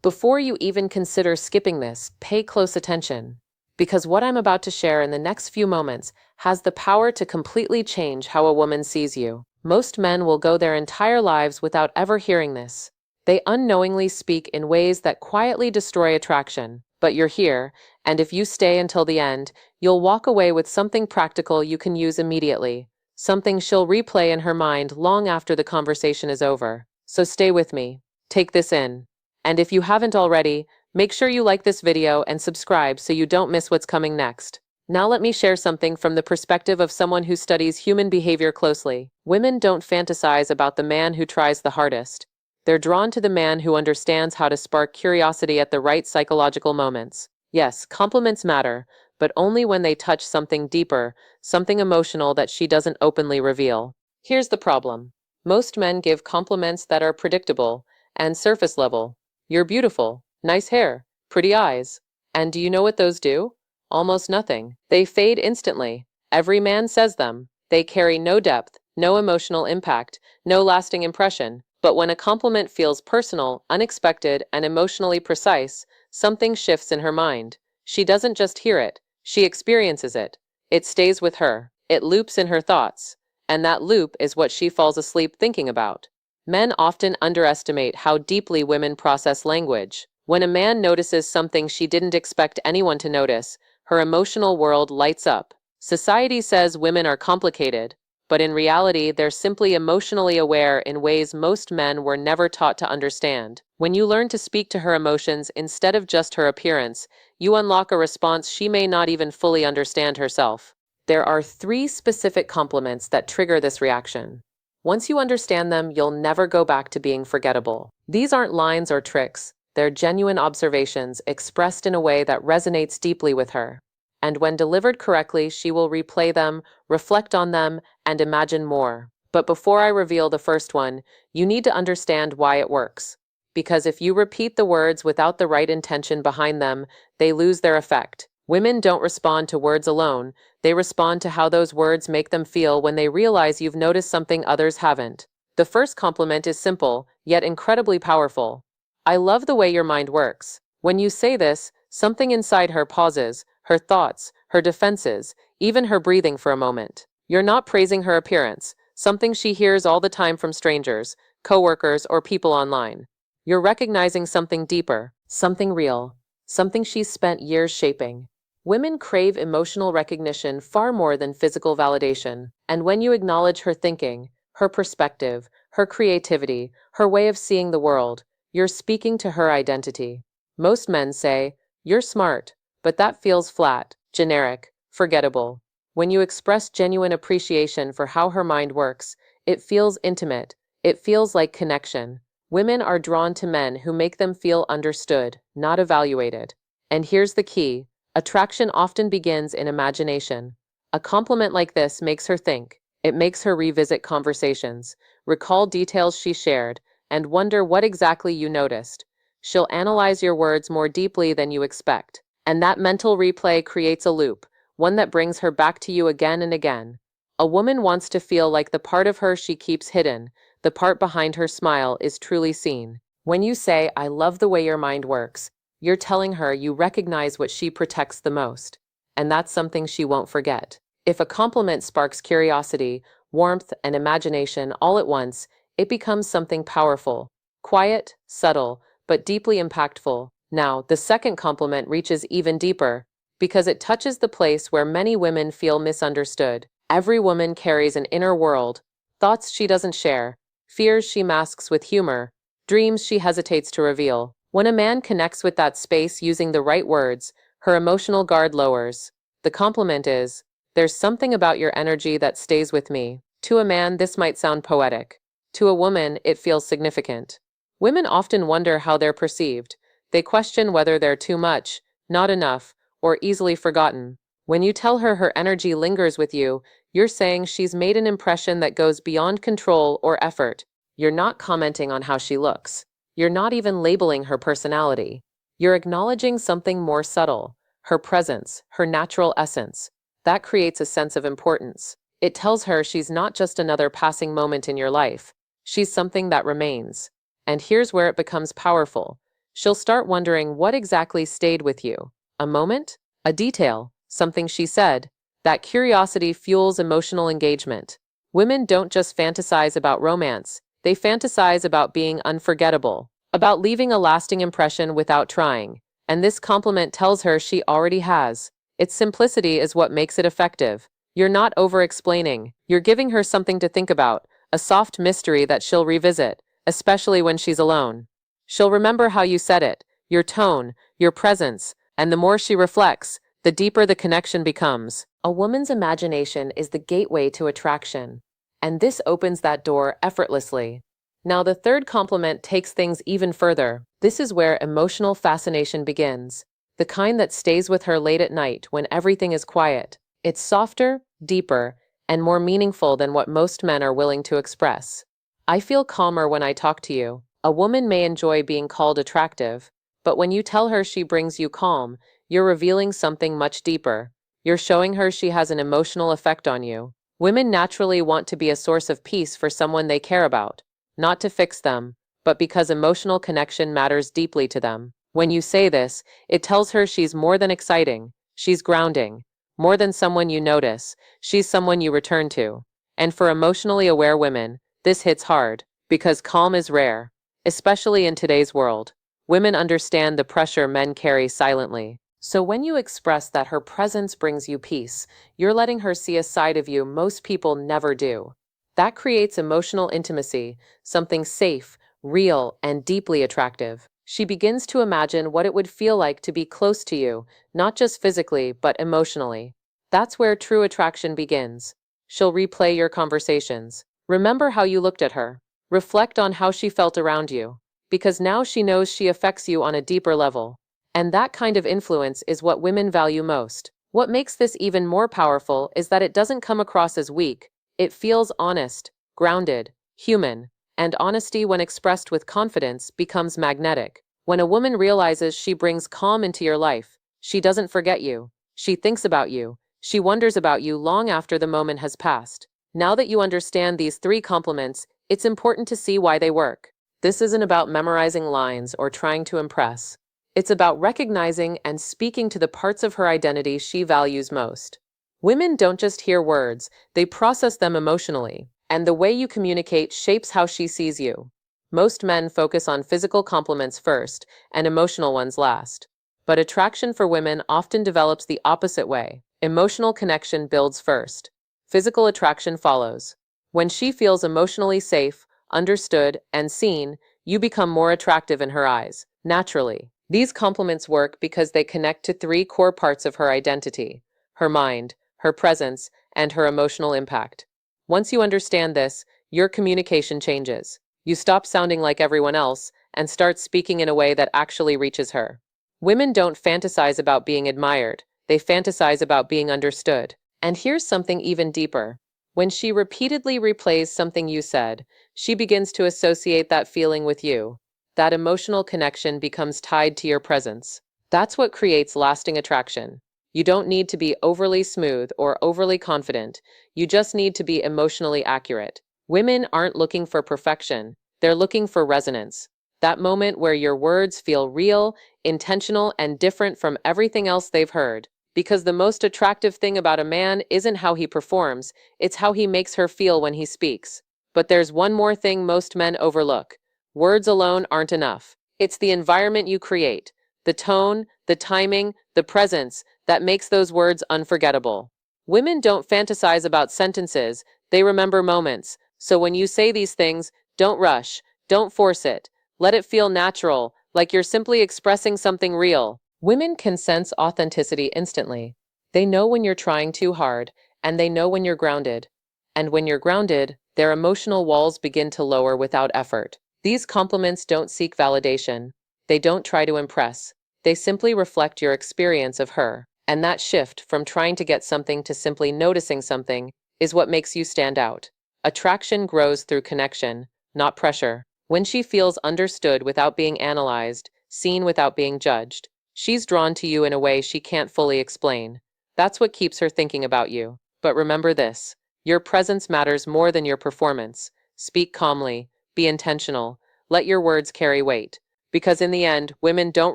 Before you even consider skipping this, pay close attention. Because what I'm about to share in the next few moments has the power to completely change how a woman sees you. Most men will go their entire lives without ever hearing this. They unknowingly speak in ways that quietly destroy attraction. But you're here, and if you stay until the end, you'll walk away with something practical you can use immediately. Something she'll replay in her mind long after the conversation is over. So stay with me. Take this in. And if you haven't already, make sure you like this video and subscribe so you don't miss what's coming next. Now let me share something from the perspective of someone who studies human behavior closely. Women don't fantasize about the man who tries the hardest. They're drawn to the man who understands how to spark curiosity at the right psychological moments. Yes, compliments matter, but only when they touch something deeper, something emotional that she doesn't openly reveal. Here's the problem. Most men give compliments that are predictable and surface level. You're beautiful, nice hair, pretty eyes. And do you know what those do? Almost nothing. They fade instantly. Every man says them. They carry no depth, no emotional impact, no lasting impression. But when a compliment feels personal, unexpected, and emotionally precise, something shifts in her mind. She doesn't just hear it, she experiences it. It stays with her. It loops in her thoughts. And that loop is what she falls asleep thinking about. Men often underestimate how deeply women process language. When a man notices something she didn't expect anyone to notice, her emotional world lights up. Society says women are complicated, but in reality, they're simply emotionally aware in ways most men were never taught to understand. When you learn to speak to her emotions instead of just her appearance, you unlock a response she may not even fully understand herself. There are 3 specific compliments that trigger this reaction. Once you understand them, you'll never go back to being forgettable. These aren't lines or tricks. They're genuine observations expressed in a way that resonates deeply with her. And when delivered correctly, she will replay them, reflect on them, and imagine more. But before I reveal the first one, you need to understand why it works. Because if you repeat the words without the right intention behind them, they lose their effect. Women don't respond to words alone, they respond to how those words make them feel when they realize you've noticed something others haven't. The first compliment is simple, yet incredibly powerful. I love the way your mind works. When you say this, something inside her pauses, her thoughts, her defenses, even her breathing for a moment. You're not praising her appearance, something she hears all the time from strangers, coworkers, or people online. You're recognizing something deeper, something real, something she's spent years shaping. Women crave emotional recognition far more than physical validation, and when you acknowledge her thinking, her perspective, her creativity, her way of seeing the world, you're speaking to her identity. Most men say, "You're smart," but that feels flat, generic, forgettable. When you express genuine appreciation for how her mind works, it feels intimate, it feels like connection. Women are drawn to men who make them feel understood, not evaluated. And here's the key. Attraction often begins in imagination. A compliment like this makes her think. It makes her revisit conversations, recall details she shared, and wonder what exactly you noticed. She'll analyze your words more deeply than you expect. And that mental replay creates a loop, one that brings her back to you again and again. A woman wants to feel like the part of her she keeps hidden, the part behind her smile, is truly seen. When you say, "I love the way your mind works," you're telling her you recognize what she protects the most, and that's something she won't forget. If a compliment sparks curiosity, warmth, and imagination all at once, it becomes something powerful, quiet, subtle, but deeply impactful. Now, the second compliment reaches even deeper, because it touches the place where many women feel misunderstood. Every woman carries an inner world, thoughts she doesn't share, fears she masks with humor, dreams she hesitates to reveal. When a man connects with that space using the right words, her emotional guard lowers. The compliment is, "There's something about your energy that stays with me." To a man, this might sound poetic. To a woman, it feels significant. Women often wonder how they're perceived. They question whether they're too much, not enough, or easily forgotten. When you tell her her energy lingers with you, you're saying she's made an impression that goes beyond control or effort. You're not commenting on how she looks. You're not even labeling her personality. You're acknowledging something more subtle, her presence, her natural essence. That creates a sense of importance. It tells her she's not just another passing moment in your life. She's something that remains. And here's where it becomes powerful. she'll start wondering what exactly stayed with you. A moment? A detail? Something she said? That curiosity fuels emotional engagement. Women don't just fantasize about romance, they fantasize about being unforgettable, about leaving a lasting impression without trying. And this compliment tells her she already has. Its simplicity is what makes it effective. You're not over-explaining. You're giving her something to think about, a soft mystery that she'll revisit, especially when she's alone. She'll remember how you said it, your tone, your presence, and the more she reflects, the deeper the connection becomes. A woman's imagination is the gateway to attraction, and this opens that door effortlessly. Now, the third compliment takes things even further. This is where emotional fascination begins, the kind that stays with her late at night when everything is quiet. It's softer, deeper, and more meaningful than what most men are willing to express. I feel calmer when I talk to you. A woman may enjoy being called attractive, but when you tell her she brings you calm, you're revealing something much deeper. You're showing her she has an emotional effect on you. Women naturally want to be a source of peace for someone they care about, not to fix them, but because emotional connection matters deeply to them. When you say this, it tells her she's more than exciting, she's grounding. More than someone you notice, she's someone you return to. And for emotionally aware women, this hits hard, because calm is rare, especially in today's world. Women understand the pressure men carry silently. So when you express that her presence brings you peace, you're letting her see a side of you most people never do. That creates emotional intimacy, something safe, real, and deeply attractive. She begins to imagine what it would feel like to be close to you, not just physically, but emotionally. That's where true attraction begins. She'll replay your conversations. Remember how you looked at her. Reflect on how she felt around you, because now she knows she affects you on a deeper level. And that kind of influence is what women value most. What makes this even more powerful is that it doesn't come across as weak. It feels honest, grounded, human, and honesty, when expressed with confidence, becomes magnetic. When a woman realizes she brings calm into your life, she doesn't forget you. She thinks about you. She wonders about you long after the moment has passed. Now that you understand these three compliments, it's important to see why they work. This isn't about memorizing lines or trying to impress. It's about recognizing and speaking to the parts of her identity she values most. Women don't just hear words, they process them emotionally, and the way you communicate shapes how she sees you. Most men focus on physical compliments first and emotional ones last. But attraction for women often develops the opposite way. Emotional connection builds first. Physical attraction follows. When she feels emotionally safe, understood, and seen, you become more attractive in her eyes, naturally. These compliments work because they connect to three core parts of her identity: her mind, her presence, and her emotional impact. Once you understand this, your communication changes. You stop sounding like everyone else and start speaking in a way that actually reaches her. Women don't fantasize about being admired, they fantasize about being understood. And here's something even deeper. When she repeatedly replays something you said, she begins to associate that feeling with you. That emotional connection becomes tied to your presence. That's what creates lasting attraction. You don't need to be overly smooth or overly confident. You just need to be emotionally accurate. Women aren't looking for perfection. They're looking for resonance. That moment where your words feel real, intentional, and different from everything else they've heard. Because the most attractive thing about a man isn't how he performs, it's how he makes her feel when he speaks. But there's one more thing most men overlook. Words alone aren't enough. It's the environment you create, the tone, the timing, the presence that makes those words unforgettable. Women don't fantasize about sentences, they remember moments. So when you say these things, don't rush, don't force it. Let it feel natural, like you're simply expressing something real. Women can sense authenticity instantly. They know when you're trying too hard, and they know when you're grounded. And when you're grounded, their emotional walls begin to lower without effort. These compliments don't seek validation. They don't try to impress. They simply reflect your experience of her. And that shift from trying to get something to simply noticing something is what makes you stand out. Attraction grows through connection, not pressure. When she feels understood without being analyzed, seen without being judged, she's drawn to you in a way she can't fully explain. That's what keeps her thinking about you. But remember this: your presence matters more than your performance. Speak calmly. Be intentional. Let your words carry weight. Because in the end, women don't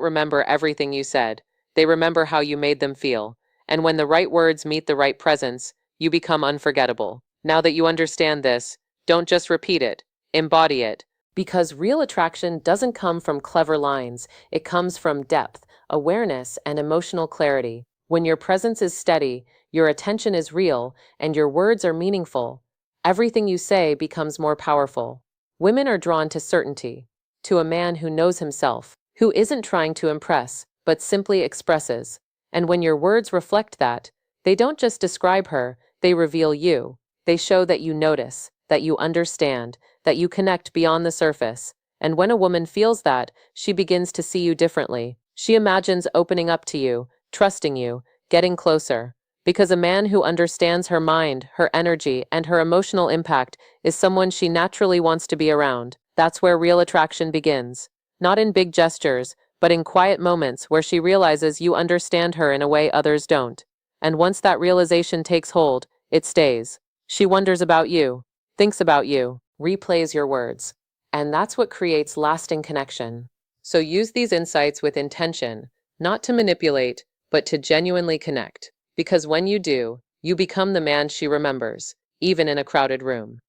remember everything you said. They remember how you made them feel. And when the right words meet the right presence, you become unforgettable. Now that you understand this, don't just repeat it, embody it. Because real attraction doesn't come from clever lines, it comes from depth, awareness, and emotional clarity. When your presence is steady, your attention is real, and your words are meaningful, everything you say becomes more powerful. Women are drawn to certainty, to a man who knows himself, who isn't trying to impress, but simply expresses. And when your words reflect that, they don't just describe her, they reveal you. They show that you notice, that you understand, that you connect beyond the surface. And when a woman feels that, she begins to see you differently. She imagines opening up to you, trusting you, getting closer. Because a man who understands her mind, her energy, and her emotional impact is someone she naturally wants to be around. That's where real attraction begins. Not in big gestures, but in quiet moments where she realizes you understand her in a way others don't. And once that realization takes hold, it stays. She wonders about you, thinks about you, replays your words. And that's what creates lasting connection. So use these insights with intention, not to manipulate, but to genuinely connect. Because when you do, you become the man she remembers, even in a crowded room.